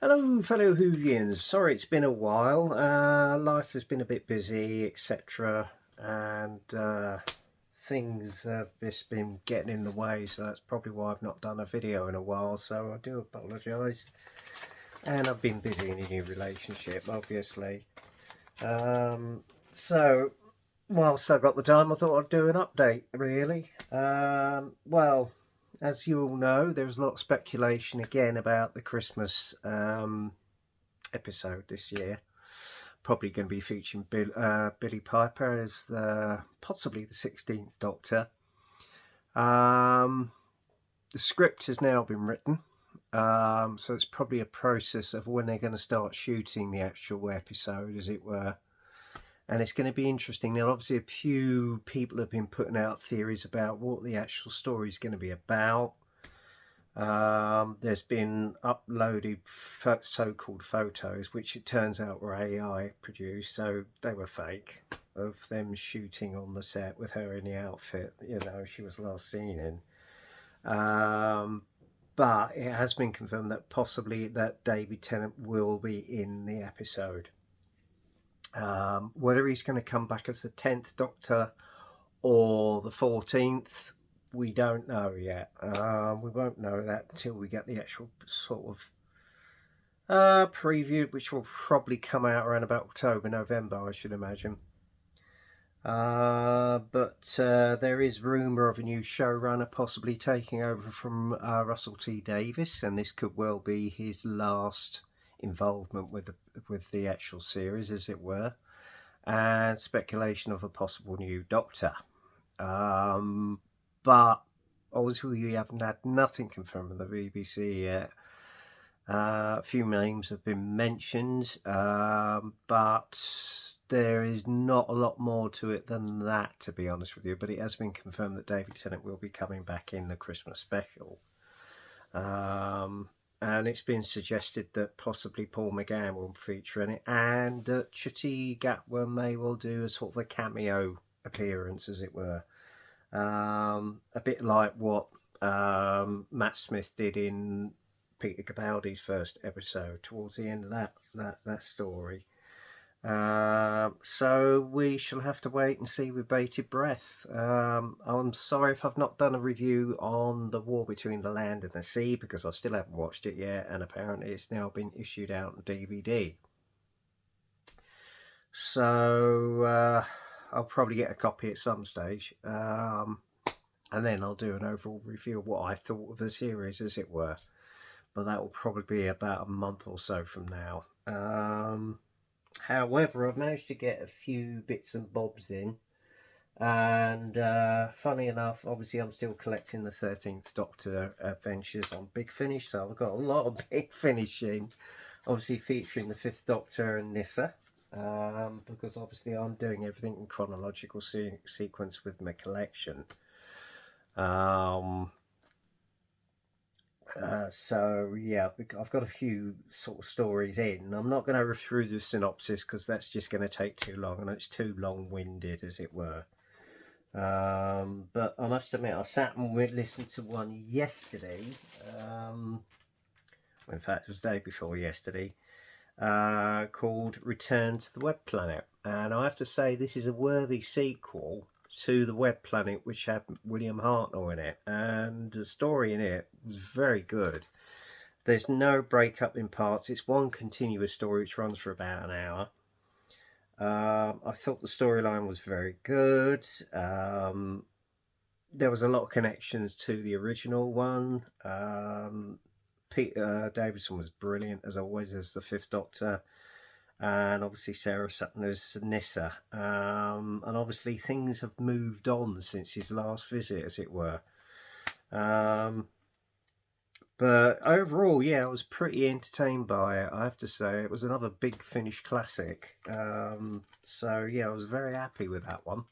Hello, fellow Whovians. Sorry it's been a while. Life has been a bit busy, etc. And things have just been getting in the way, so that's probably why I've not done a video in a while. So I do apologise. And I've been busy in a new relationship, obviously. So, whilst I got the time, I thought I'd do an update, really. Well, as you all know, there was a lot of speculation again about the Christmas episode this year. Probably going to be featuring Billy Piper as possibly the 16th Doctor. The script has now been written, so it's probably a process of when they're going to start shooting the actual episode, as it were. And it's going to be interesting. Now, obviously, a few people have been putting out theories about what the actual story is going to be about. There's been uploaded so-called photos, which it turns out were AI produced, so they were fake, of them shooting on the set with her in the outfit, she was last seen in. But it has been confirmed that possibly that David Tennant will be in the episode. Whether he's going to come back as the 10th Doctor or the 14th, we don't know yet. We won't know that until we get the actual sort of preview, which will probably come out around about October, November, I should imagine. But there is rumour of a new showrunner possibly taking over from Russell T Davies, and this could well be his last involvement with the actual series, as it were, and speculation of a possible new Doctor. But obviously we haven't had nothing confirmed from the BBC yet. A few names have been mentioned, but there is not a lot more to it than that, to be honest with you. But it has been confirmed that David Tennant will be coming back in the Christmas special. And it's been suggested that possibly Paul McGann will feature in it, and that Ncuti Gatwa may well do a sort of a cameo appearance, as it were. A bit like what Matt Smith did in Peter Capaldi's first episode towards the end of that story. So we shall have to wait and see with bated breath. I'm sorry if I've not done a review on The War Between the Land and the Sea, because I still haven't watched it yet, and apparently it's now been issued out on DVD. So I'll probably get a copy at some stage, and then I'll do an overall review of what I thought of the series, as it were. But that will probably be about a month or so from now. However, I've managed to get a few bits and bobs in, and funny enough, obviously I'm still collecting the 13th Doctor adventures on Big Finish, so I've got a lot of Big Finish in, obviously featuring the 5th Doctor and Nyssa, because obviously I'm doing everything in chronological sequence with my collection. So yeah, I've got a few sort of stories in. I'm not going to go through the synopsis because that's just going to take too long, and it's too long-winded, as it were. But I must admit, I sat and listened to one yesterday. In fact, it was the day before yesterday. Called Return to the Web Planet, and I have to say this is a worthy sequel to the Web Planet, which had William Hartnell in it, and the story in it was very good. There's no breakup in parts. It's one continuous story which runs for about an hour. I thought the storyline was very good. There was a lot of connections to the original one. Peter Davison was brilliant, as always, as the 5th Doctor. And obviously Sarah Sutton as Nyssa. And obviously things have moved on since his last visit, as it were. But overall, yeah, I was pretty entertained by it, I have to say. It was another Big Finish classic. So yeah, I was very happy with that one.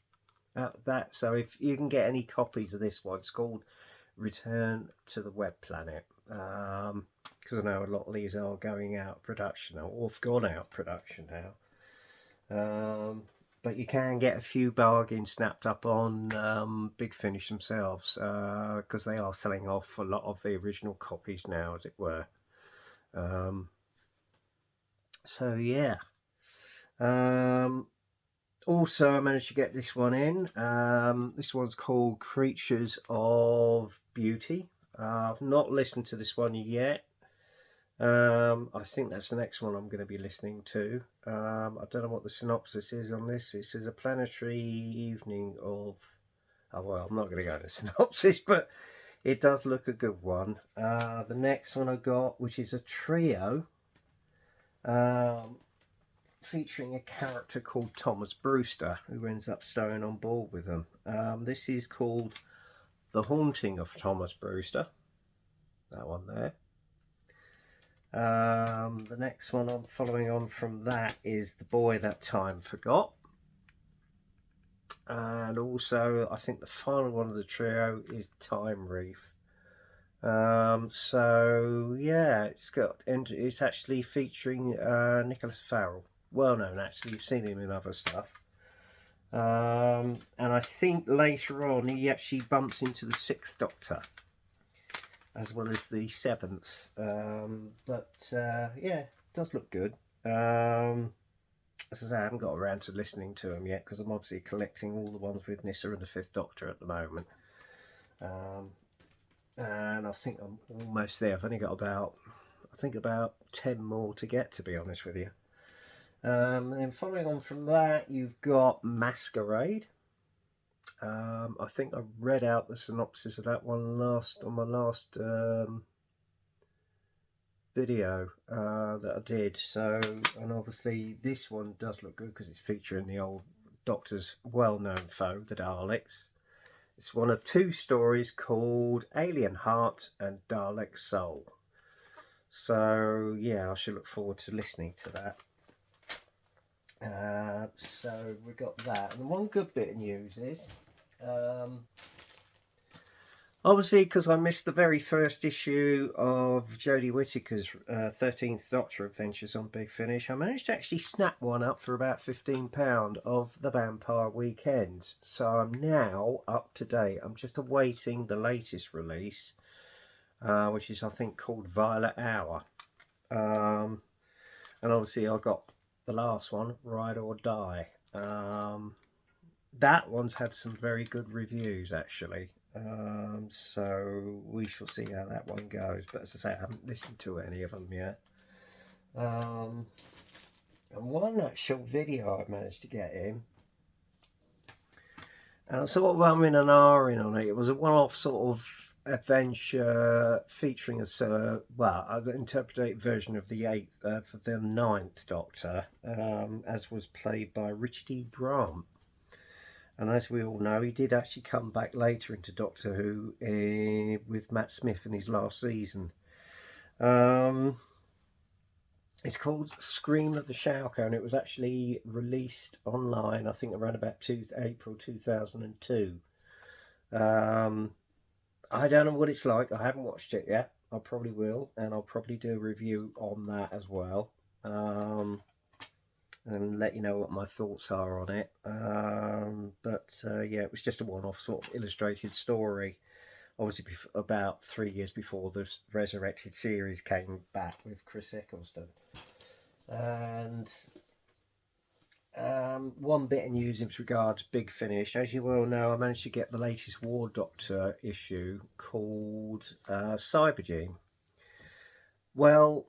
So if you can get any copies of this one, it's called Return to the Web Planet. Because I know a lot of these are going out of production now, or have gone out of production now. But you can get a few bargains snapped up on Big Finish themselves, because they are selling off a lot of the original copies now, as it were. So yeah. Also, I managed to get this one in. This one's called Creatures of Beauty. I've not listened to this one yet. I think that's the next one I'm going to be listening to. I don't know what the synopsis is on this. It says a planetary evening of... Oh, well, I'm not going to go into synopsis, but it does look a good one. The next one I got, which is a trio, featuring a character called Thomas Brewster, who ends up staying on board with them. This is called The Haunting of Thomas Brewster. That one there. The next one I'm following on from that is The Boy That Time Forgot. And also, I think the final one of the trio is Time Reef. So yeah, it's actually featuring Nicholas Farrell. Well known, actually. You've seen him in other stuff. And I think later on he actually bumps into the 6th Doctor as well as the 7th. Yeah, it does look good. As I say, I haven't got around to listening to them yet because I'm obviously collecting all the ones with Nyssa and the 5th Doctor at the moment. And I think I'm almost there. I've only got about 10 more to get, to be honest with you. And then following on from that, you've got Masquerade. I think I read out the synopsis of that one on my last video that I did. So, and obviously this one does look good because it's featuring the old Doctor's well-known foe, the Daleks. It's one of 2 stories called Alien Heart and Dalek Soul. So yeah, I should look forward to listening to that. So we got that, and one good bit of news is obviously, because I missed the very first issue of Jodie Whittaker's 13th Doctor Adventures on Big Finish, I managed to actually snap one up for about £15 of the Vampire Weekends. So I'm now up to date. I'm just awaiting the latest release, which is I think called Violet Hour. And obviously I got the last one, Ride or Die. That one's had some very good reviews actually. So we shall see how that one goes, but as I say, I haven't listened to any of them yet. And one actual video I managed to get in, and I sort of in and ahhing on it. It was a one-off sort of adventure featuring an interpreted version of the 9th Doctor, as was played by Richard E. Grant. And as we all know, he did actually come back later into Doctor Who with Matt Smith in his last season. It's called Scream of the Shauker, and it was actually released online, I think, around about April 2002. I don't know what it's like. I haven't watched it yet. I probably will, and I'll probably do a review on that as well. And let you know what my thoughts are on it. Yeah, it was just a one-off sort of illustrated story, obviously about 3 years before the Resurrected series came back with Chris Eccleston. And one bit of news in regards to Big Finish. As you well know, I managed to get the latest War Doctor issue called Cybergene. Well,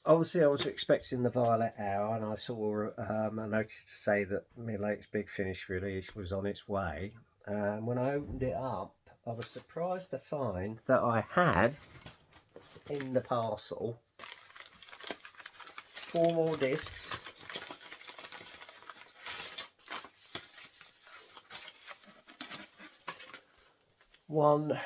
obviously I was expecting the Violet Hour, and I saw a notice to say that my latest Big Finish release was on its way. And when I opened it up, I was surprised to find that I had in the parcel 4 more discs. One,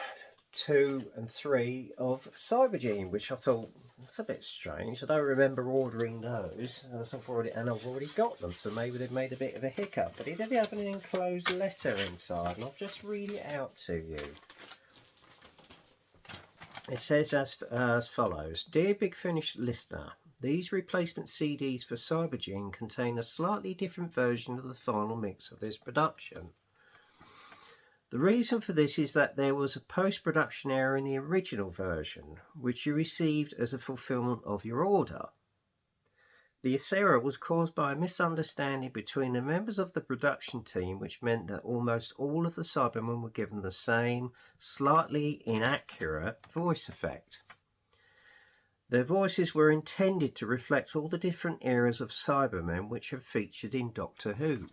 2 and 3 of Cybergene, which I thought, that's a bit strange. I don't remember ordering those, and I've already got them, so maybe they've made a bit of a hiccup. But it did have an enclosed letter inside, and I'll just read it out to you. It says as follows: Dear Big Finish listener, these replacement CDs for Cybergene contain a slightly different version of the final mix of this production. The reason for this is that there was a post-production error in the original version, which you received as a fulfillment of your order. This error was caused by a misunderstanding between the members of the production team, which meant that almost all of the Cybermen were given the same, slightly inaccurate voice effect. Their voices were intended to reflect all the different eras of Cybermen which have featured in Doctor Who.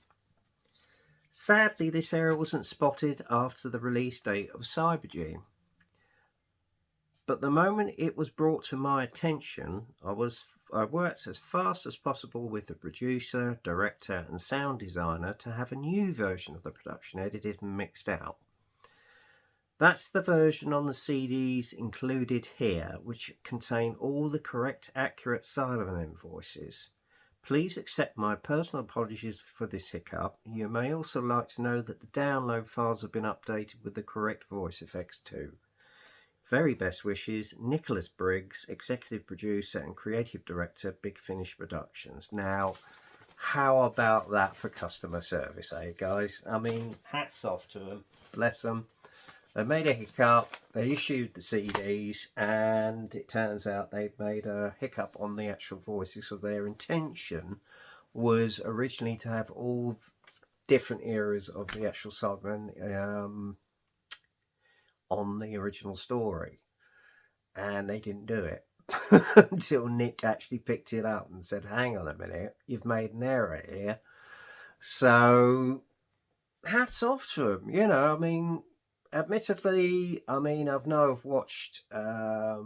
Sadly, this error wasn't spotted after the release date of Cybergene. But the moment it was brought to my attention, I worked as fast as possible with the producer, director and sound designer to have a new version of the production edited and mixed out. That's the version on the CDs included here, which contain all the correct, accurate Cybermen voices. Please accept my personal apologies for this hiccup. You may also like to know that the download files have been updated with the correct voice effects too. Very best wishes, Nicholas Briggs, Executive Producer and Creative Director, Big Finish Productions. Now, how about that for customer service, eh, guys? I mean, hats off to them. Bless them. They made a hiccup, they issued the CDs, and it turns out they've made a hiccup on the actual voices, so their intention was originally to have all different eras of the actual Cybermen on the original story, and they didn't do it until Nick actually picked it up and said, hang on a minute, you've made an error here. So hats off to him, you know. I mean, admittedly, I've watched a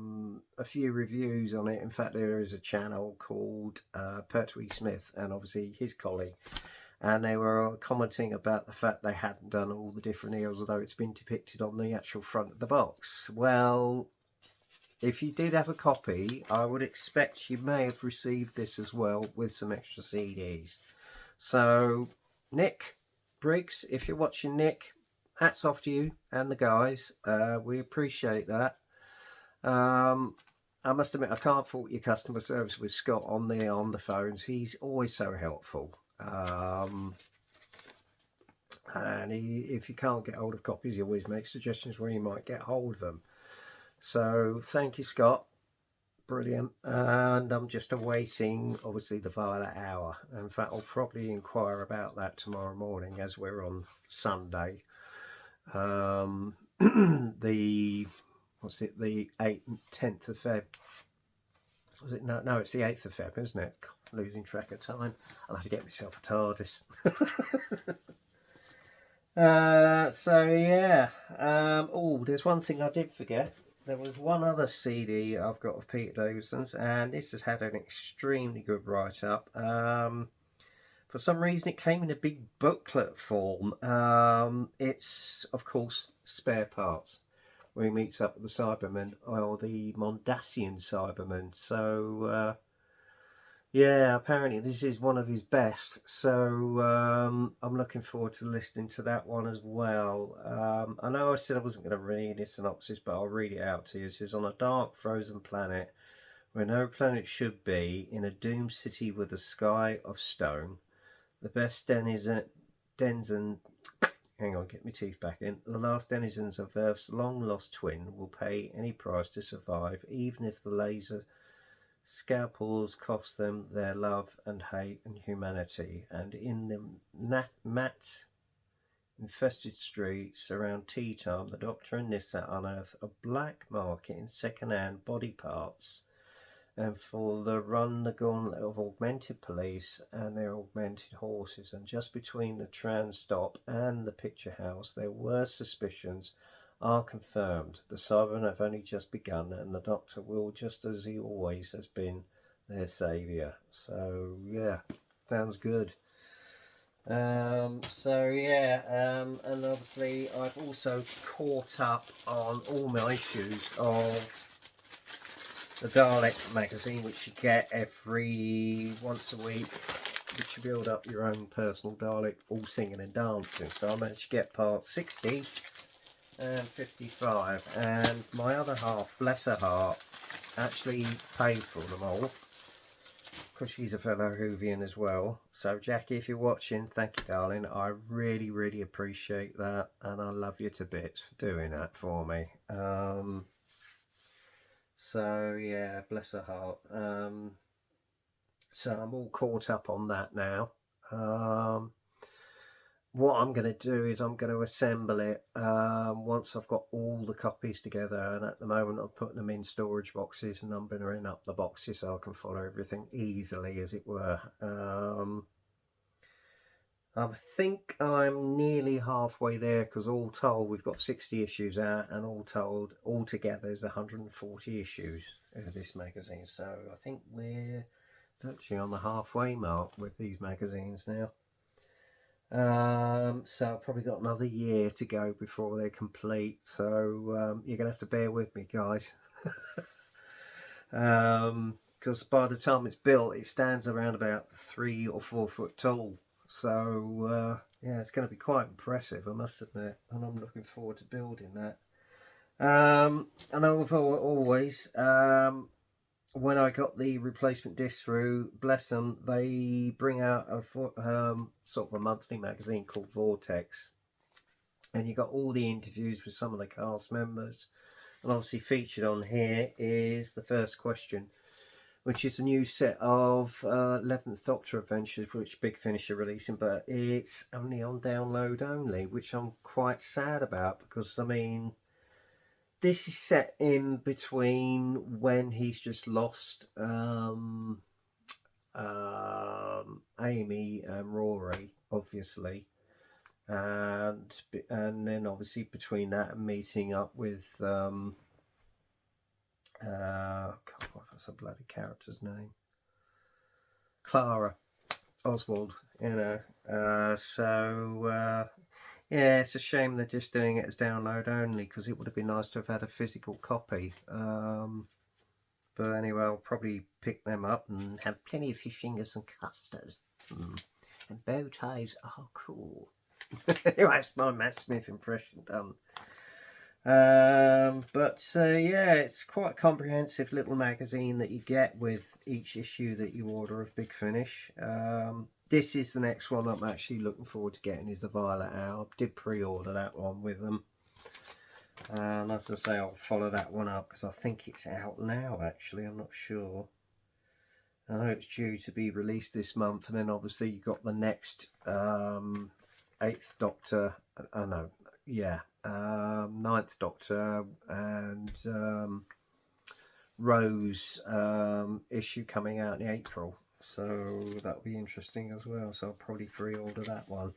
few reviews on it. In fact, there is a channel called Pertwee Smith and obviously his colleague, and they were commenting about the fact they hadn't done all the different eras, although it's been depicted on the actual front of the box. Well, if you did have a copy, I would expect you may have received this as well with some extra CDs. So, Nick Briggs, if you're watching, Nick, hats off to you and the guys. We appreciate that. I must admit, I can't fault your customer service with Scott on the phones. He's always so helpful. And if you can't get hold of copies, he always makes suggestions where you might get hold of them. So thank you, Scott. Brilliant. And I'm just awaiting, obviously, the Violet Hour. In fact, I'll probably inquire about that tomorrow morning as we're on Sunday. The 10th of Feb. Was it? No, it's the 8th of Feb, isn't it? God, losing track of time. I'll have to get myself a TARDIS. So yeah. Oh, there's one thing I did forget. There was one other CD I've got of Peter Davison's, and this has had an extremely good write-up. For some reason, it came in a big booklet form. It's, of course, Spare Parts, where he meets up with the Cybermen, or the Mondasian Cybermen. So, yeah, apparently this is one of his best. So, I'm looking forward to listening to that one as well. I know I said I wasn't going to read a synopsis, but I'll read it out to you. It says, on a dark, frozen planet, where no planet should be, in a doomed city with a sky of stone, the best hang on, get my teeth back in. The last denizens of Earth's long-lost twin will pay any price to survive, even if the laser scalpels cost them their love and hate and humanity. And in the mat-infested streets around tea time, the Doctor and Nissa unearth a black market in second-hand body parts, and for the gauntlet of augmented police and their augmented horses. And just between the tram stop and the picture house, their worst suspicions are confirmed. The Cybermen have only just begun, and the Doctor will, just as he always has been, their saviour. So yeah, sounds good. And obviously I've also caught up on all my issues of the Dalek magazine, which you get once a week, which you build up your own personal Dalek, all singing and dancing. So I managed to get parts 60 and 55, and my other half, bless her heart, actually paid for them all, because she's a fellow Whovian as well. So Jackie, if you're watching, thank you, darling. I really, really appreciate that, and I love you to bits for doing that for me. So yeah, bless her heart. So I'm all caught up on that now. What I'm going to do is I'm going to assemble it once I've got all the copies together, and at the moment I'm putting them in storage boxes and numbering up the boxes so I can follow everything easily, as it were. I think I'm nearly halfway there, because all told we've got 60 issues out, and all told altogether there's 140 issues of this magazine, so I think we're virtually on the halfway mark with these magazines now. So I've probably got another year to go before they're complete, so you're gonna have to bear with me, guys. Because by the time it's built, it stands around about 3 or 4 foot tall, so yeah, it's going to be quite impressive, I must admit, and I'm looking forward to building that. And always, when I got the replacement disc through, bless them, they bring out a sort of a monthly magazine called Vortex, and you got all the interviews with some of the cast members, and obviously featured on here is the first question, which is a new set of 11th Doctor adventures, which Big Finish are releasing, but it's only on download only, which I'm quite sad about, because I mean, this is set in between when he's just lost Amy and Rory, obviously, and then obviously between that and meeting up with what's the bloody character's name? Clara Oswald, you know. Yeah, it's a shame they're just doing it as download only, because it would have been nice to have had a physical copy. But anyway, I'll probably pick them up and have plenty of fish fingers and custard. And bow ties are cool. Anyway, it's my Matt Smith impression done. Yeah, it's quite a comprehensive little magazine that you get with each issue that you order of Big Finish. This is the next one I'm actually looking forward to getting, is the Violet Hour. I did pre-order that one with them, and as I say, I'll follow that one up, because I think it's out now, actually. I'm not sure. I know it's due to be released this month, and then obviously you've got the next 8th Doctor, no, yeah, 9th Doctor and Rose issue coming out in April, so that'll be interesting as well, so I'll probably pre-order that one.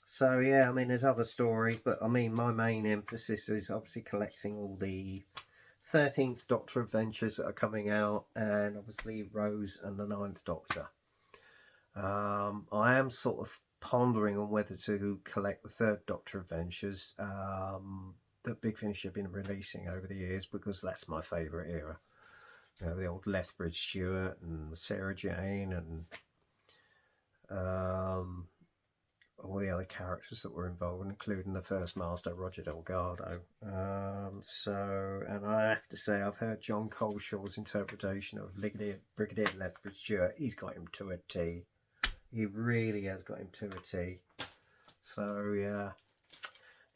So yeah, I mean, there's other stories, but I mean, my main emphasis is obviously collecting all the 13th Doctor adventures that are coming out, and obviously Rose and the 9th Doctor. I am sort of pondering on whether to collect the 3rd Doctor adventures that Big Finish have been releasing over the years, because that's my favourite era. You know, the old Lethbridge Stewart and Sarah Jane and all the other characters that were involved, including the first Master, Roger Delgado. And I have to say, I've heard John Coleshaw's interpretation of Brigadier Lethbridge Stewart. He's got him to a T. He really has got him to a T. So yeah.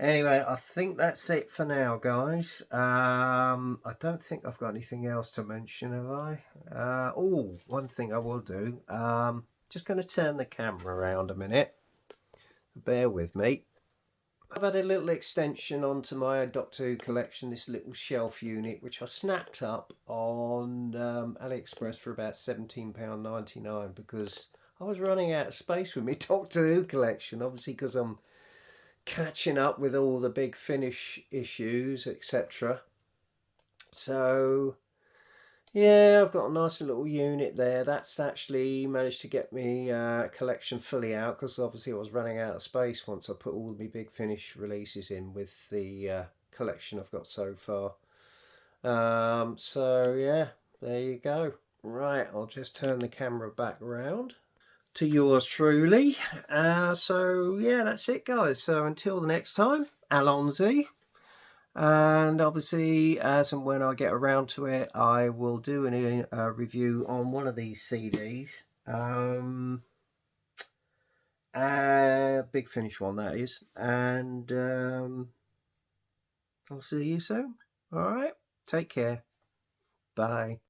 Anyway, I think that's it for now, guys. I don't think I've got anything else to mention, have I? Oh, one thing I will do. Just going to turn the camera around a minute. Bear with me. I've had a little extension onto my Doctor Who collection, this little shelf unit, which I snapped up on AliExpress for about £17.99, because I was running out of space with my Doctor Who collection, obviously because I'm catching up with all the Big Finish issues, etc. So yeah, I've got a nice little unit there. That's actually managed to get me collection fully out, because obviously I was running out of space once I put all my Big Finish releases in with the collection I've got so far. So yeah, there you go. Right, I'll just turn the camera back around to yours truly. So yeah, that's it, guys. So until the next time, Alonzi. And obviously, as and when I get around to it, I will do a review on one of these CDs. Big Finish one, that is. And I'll see you soon. All right, take care. Bye.